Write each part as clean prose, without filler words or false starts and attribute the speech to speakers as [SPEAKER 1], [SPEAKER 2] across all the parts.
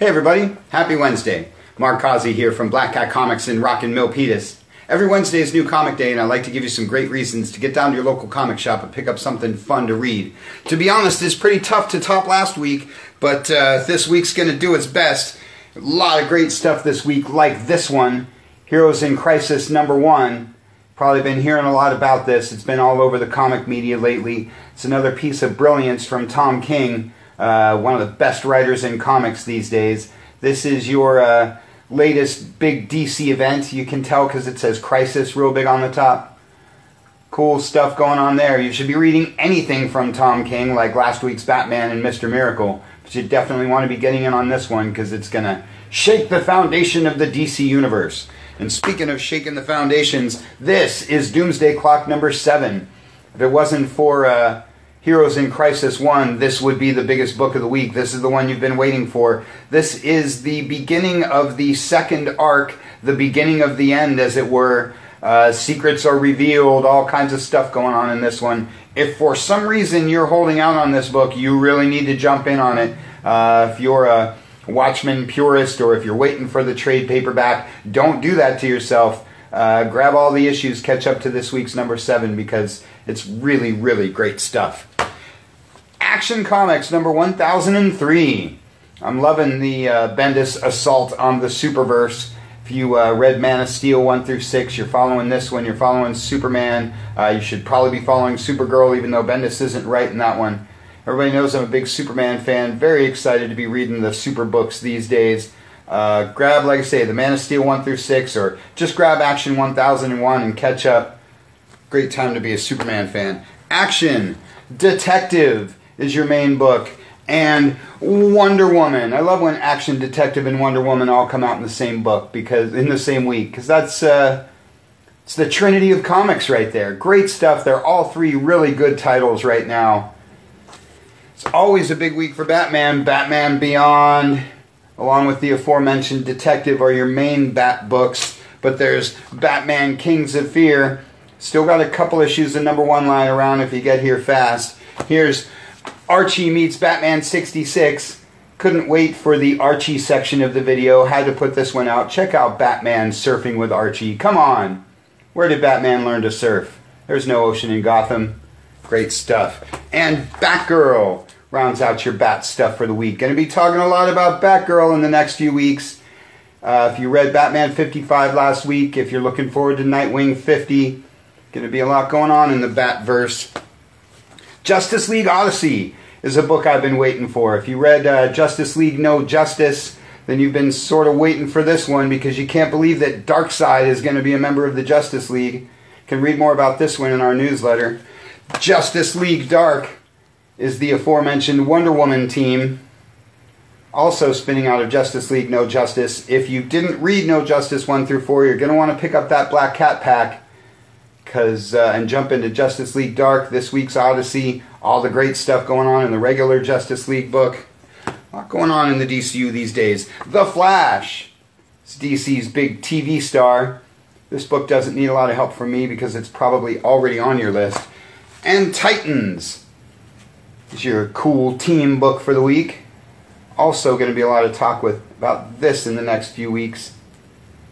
[SPEAKER 1] Hey everybody, happy Wednesday. Mark Causey here from Black Cat Comics in Rockin' Milpitas. Every Wednesday is New Comic Day, and I like to give you some great reasons to get down to your local comic shop and pick up something fun to read. To be honest, it's pretty tough to top last week, but this week's going to do its best. A lot of great stuff this week, like this one, Heroes in Crisis #1. Probably been hearing a lot about this. It's been all over the comic media lately. It's another piece of brilliance from Tom King, one of the best writers in comics these days. This is your latest big DC event. You can tell because it says Crisis real big on the top. Cool stuff going on there. You should be reading anything from Tom King, like last week's Batman and Mr. Miracle. But you definitely want to be getting in on this one because it's going to shake the foundation of the DC universe. And speaking of shaking the foundations, this is Doomsday Clock #7. If it wasn't for Heroes in Crisis 1, this would be the biggest book of the week. This is the one you've been waiting for. This is the beginning of the second arc, the beginning of the end, as it were. Secrets are revealed, all kinds of stuff going on in this one. If for some reason you're holding out on this book, you really need to jump in on it. If you're a Watchmen purist, or if you're waiting for the trade paperback, don't do that to yourself. Grab all the issues, catch up to this week's #7, because it's really, really great stuff. Action Comics #1003. I'm loving the Bendis assault on the Superverse. If you read Man of Steel 1 through 6, you're following this one, you're following Superman. You should probably be following Supergirl, even though Bendis isn't right in that one. Everybody knows I'm a big Superman fan. Very excited to be reading the Super books these days. Grab, like I say, the Man of Steel 1 through 6, or just grab Action 1001 and catch up. Great time to be a Superman fan. Action Detective is your main book, and Wonder Woman. I love when Action Detective and Wonder Woman all come out in the same book, because in the same week, because that's it's the trinity of comics right there. Great stuff. They're all three really good titles right now. It's always a big week for Batman. Batman Beyond, along with the aforementioned Detective, are your main Bat books. But there's Batman Kings of Fear. Still got a couple issues of #1 lying around if you get here fast. Here's Archie meets Batman 66. Couldn't wait for the Archie section of the video. Had to put this one out. Check out Batman surfing with Archie. Come on. Where did Batman learn to surf? There's no ocean in Gotham. Great stuff. And Batgirl rounds out your Bat stuff for the week. Going to be talking a lot about Batgirl in the next few weeks. If you read Batman 55 last week, if you're looking forward to Nightwing 50, going to be a lot going on in the Batverse. Justice League Odyssey is a book I've been waiting for. If you read Justice League No Justice, then you've been sort of waiting for this one, because you can't believe that Darkseid is going to be a member of the Justice League. You can read more about this one in our newsletter. Justice League Dark is the aforementioned Wonder Woman team, also spinning out of Justice League No Justice. If you didn't read No Justice 1 through 4, you're going to want to pick up that Black Cat pack, and jump into Justice League Dark, this week's Odyssey, all the great stuff going on in the regular Justice League book. A lot going on in the DCU these days. The Flash is DC's big TV star. This book doesn't need a lot of help from me because it's probably already on your list. And Titans is your cool team book for the week. Also going to be a lot of talk about this in the next few weeks.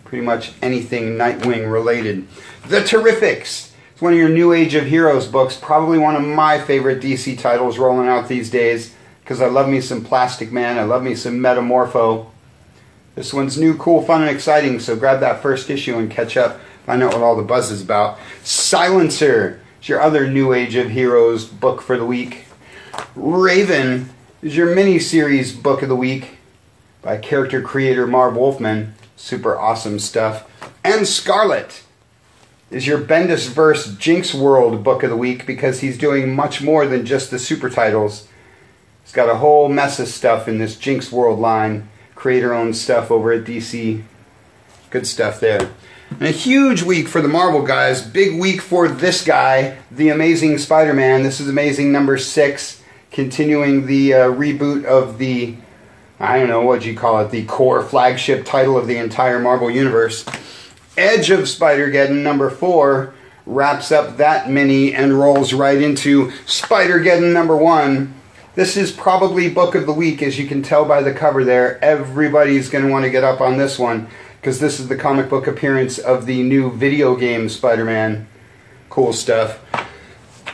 [SPEAKER 1] Pretty much anything Nightwing related. The Terrifics. It's one of your New Age of Heroes books. Probably one of my favorite DC titles rolling out these days, because I love me some Plastic Man. I love me some Metamorpho. This one's new, cool, fun, and exciting, so grab that first issue and catch up. Find out what all the buzz is about. Silencer is your other New Age of Heroes book for the week. Raven is your mini-series book of the week by character creator Marv Wolfman. Super awesome stuff. And Scarlet is your Bendis-verse Jinx World book of the week, because he's doing much more than just the super titles. He's got a whole mess of stuff in this Jinx World line. Creator-owned stuff over at DC. Good stuff there. And a huge week for the Marvel guys. Big week for this guy, The Amazing Spider-Man. This is Amazing #6, continuing the reboot of the, I don't know, what you call it, the core flagship title of the entire Marvel Universe. Edge of Spider-Geddon #4 wraps up that mini and rolls right into Spider-Geddon #1. This is probably book of the week, as you can tell by the cover there. Everybody's going to want to get up on this one, because this is the comic book appearance of the new video game Spider-Man. Cool stuff.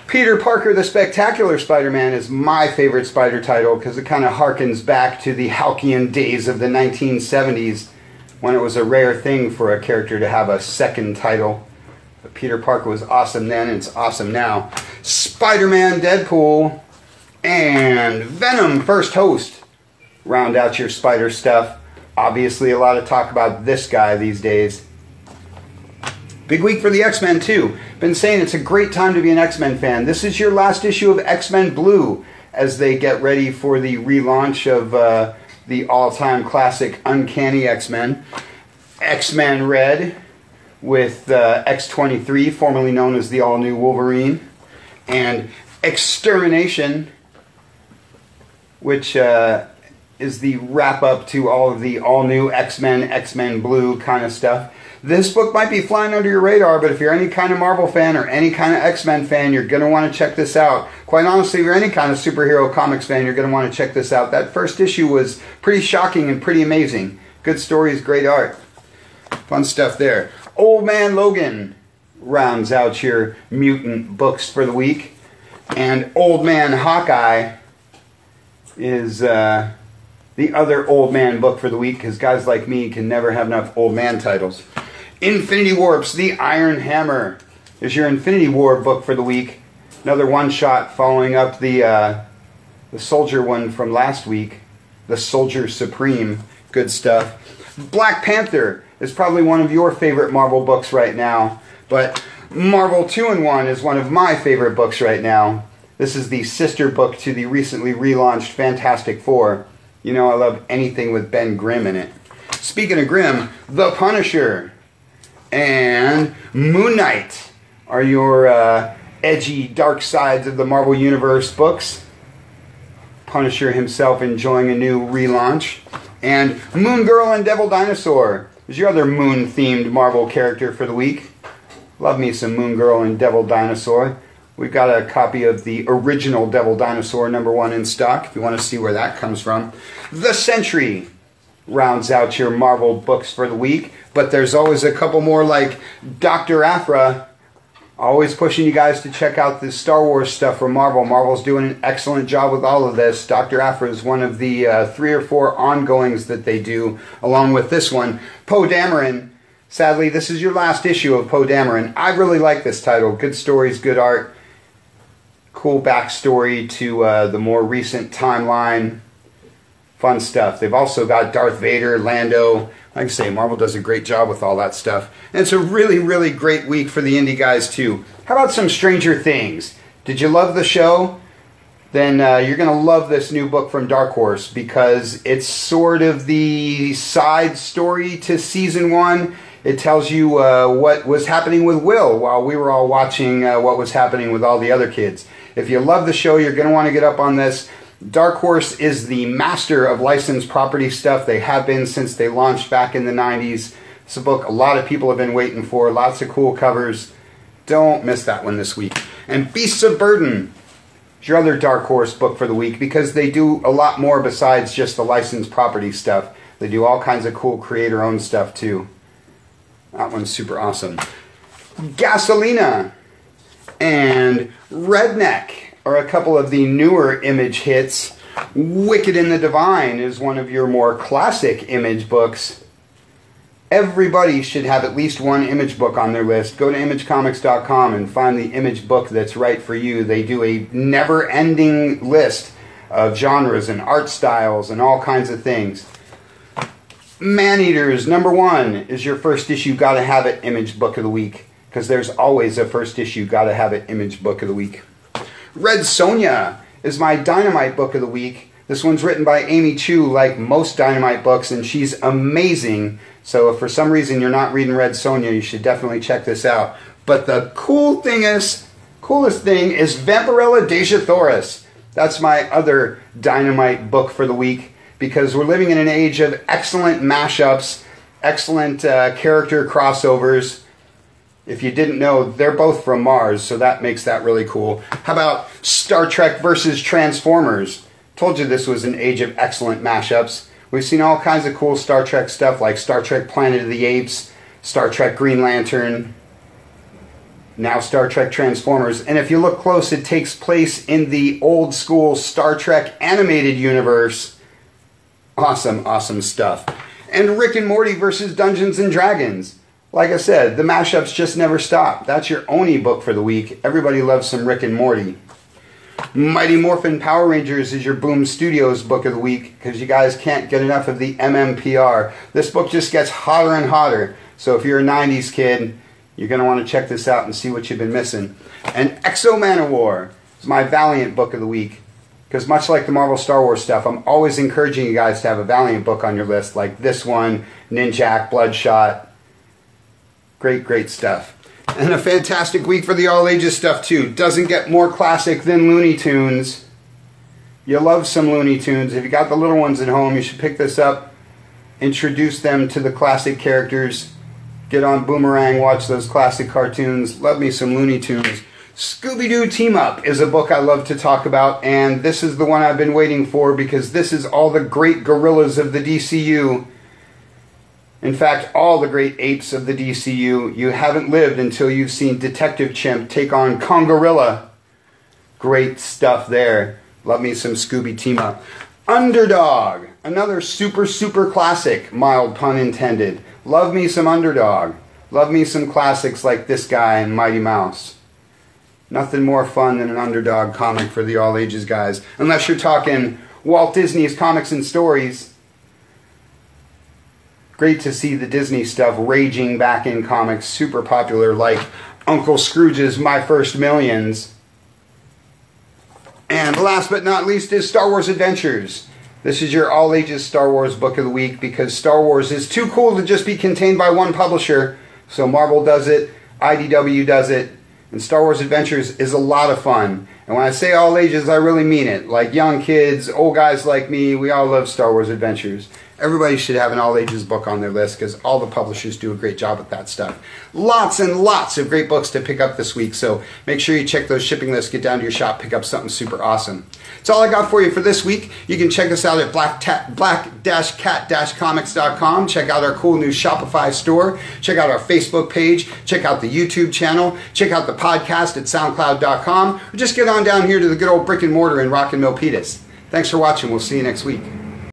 [SPEAKER 1] Peter Parker the Spectacular Spider-Man is my favorite Spider title, because it kind of harkens back to the halcyon days of the 1970s, when it was a rare thing for a character to have a second title. But Peter Parker was awesome then, and it's awesome now. Spider-Man, Deadpool, and Venom First Host round out your Spider stuff. Obviously a lot of talk about this guy these days. Big week for the X-Men too. Been saying it's a great time to be an X-Men fan. This is your last issue of X-Men Blue as they get ready for the relaunch of the all-time classic Uncanny X-Men. X-Men Red with X-23, formerly known as the all-new Wolverine, and Extermination, which is the wrap-up to all of the all-new X-Men, X-Men Blue kind of stuff. This book might be flying under your radar, but if you're any kind of Marvel fan or any kind of X-Men fan, you're going to want to check this out. Quite honestly, if you're any kind of superhero comics fan, you're going to want to check this out. That first issue was pretty shocking and pretty amazing. Good stories, great art. Fun stuff there. Old Man Logan rounds out your mutant books for the week. And Old Man Hawkeye is the other old man book for the week, because guys like me can never have enough old man titles. Infinity Warps, The Iron Hammer is your Infinity War book for the week. Another one-shot following up the Soldier one from last week. The Soldier Supreme. Good stuff. Black Panther is probably one of your favorite Marvel books right now, but Marvel 2-in-1 is one of my favorite books right now. This is the sister book to the recently relaunched Fantastic Four. You know I love anything with Ben Grimm in it. Speaking of Grimm, The Punisher and Moon Knight are your edgy, dark sides of the Marvel Universe books. Punisher himself enjoying a new relaunch. And Moon Girl and Devil Dinosaur is your other moon-themed Marvel character for the week. Love me some Moon Girl and Devil Dinosaur. We've got a copy of the original Devil Dinosaur #1 in stock, if you want to see where that comes from. The Sentry rounds out your Marvel books for the week, but there's always a couple more, like Dr. Aphra. Always pushing you guys to check out the Star Wars stuff from Marvel. Marvel's doing an excellent job with all of this. Dr. Aphra is one of the 3 or 4 ongoings that they do, along with this one. Poe Dameron. Sadly, this is your last issue of Poe Dameron. I really like this title. Good stories, good art. Cool backstory to the more recent timeline. Fun stuff. They've also got Darth Vader, Lando. Like I say, Marvel does a great job with all that stuff. And it's a really, really great week for the indie guys too. How about some Stranger Things? Did you love the show? Then you're going to love this new book from Dark Horse, because it's sort of the side story to season 1. It tells you what was happening with Will while we were all watching what was happening with all the other kids. If you love the show, you're going to want to get up on this. Dark Horse is the master of licensed property stuff. They have been since they launched back in the 90s. It's a book a lot of people have been waiting for. Lots of cool covers. Don't miss that one this week. And Beasts of Burden is your other Dark Horse book for the week, because they do a lot more besides just the licensed property stuff. They do all kinds of cool creator-owned stuff too. That one's super awesome. Gasolina and Redneck are a couple of the newer Image hits. Wicked and the Divine is one of your more classic Image books. Everybody should have at least one Image book on their list. Go to imagecomics.com and find the Image book that's right for you. They do a never-ending list of genres and art styles and all kinds of things. Maneaters #1 is your first issue gotta have it Image book of the week, because there's always a first issue gotta have it Image book of the week. Red Sonja is my Dynamite book of the week. This one's written by Amy Chu, like most Dynamite books, and she's amazing. So if for some reason you're not reading Red Sonja, you should definitely check this out. But the coolest thing is Vampirella Deja Thoris. That's my other Dynamite book for the week, because we're living in an age of excellent mashups, excellent character crossovers. If you didn't know, they're both from Mars, so that makes that really cool. How about Star Trek versus Transformers? Told you this was an age of excellent mashups. We've seen all kinds of cool Star Trek stuff like Star Trek Planet of the Apes, Star Trek Green Lantern, now Star Trek Transformers. And if you look close, it takes place in the old school Star Trek animated universe. Awesome, awesome stuff. And Rick and Morty versus Dungeons and Dragons. Like I said, the mashups just never stop. That's your Oni book for the week. Everybody loves some Rick and Morty. Mighty Morphin Power Rangers is your Boom Studios book of the week because you guys can't get enough of the MMPR. This book just gets hotter and hotter. So if you're a 90s kid, you're going to want to check this out and see what you've been missing. And Exo Manowar is my Valiant book of the week. Because much like the Marvel Star Wars stuff, I'm always encouraging you guys to have a Valiant book on your list, like this one, Ninjak, Bloodshot. Great, great stuff. And a fantastic week for the all ages stuff too. Doesn't get more classic than Looney Tunes. You love some Looney Tunes. If you got the little ones at home, you should pick this up. Introduce them to the classic characters. Get on Boomerang, watch those classic cartoons. Love me some Looney Tunes. Scooby-Doo Team Up is a book I love to talk about, and this is the one I've been waiting for because this is all the great gorillas of the DCU. In fact, all the great apes of the DCU. You haven't lived until you've seen Detective Chimp take on Kongorilla. Great stuff there. Love me some Scooby Team Up. Underdog, another super, super classic, mild pun intended. Love me some Underdog. Love me some classics like this guy and Mighty Mouse. Nothing more fun than an Underdog comic for the all ages guys. Unless you're talking Walt Disney's Comics and Stories. Great to see the Disney stuff raging back in comics. Super popular, like Uncle Scrooge's My First Millions. And last but not least is Star Wars Adventures. This is your all ages Star Wars book of the week because Star Wars is too cool to just be contained by one publisher. So Marvel does it, IDW does it, and Star Wars Adventures is a lot of fun. And when I say all ages, I really mean it. Like young kids, old guys like me, we all love Star Wars Adventures. Everybody should have an all ages book on their list because all the publishers do a great job with that stuff. Lots and lots of great books to pick up this week, so make sure you check those shipping lists, get down to your shop, pick up something super awesome. That's all I got for you for this week. You can check us out at black-cat-comics.com. Check out our cool new Shopify store. Check out our Facebook page. Check out the YouTube channel. Check out the podcast at soundcloud.com. Or just get on down here to the good old brick and mortar in Rock and Milpitas. Thanks for watching. We'll see you next week.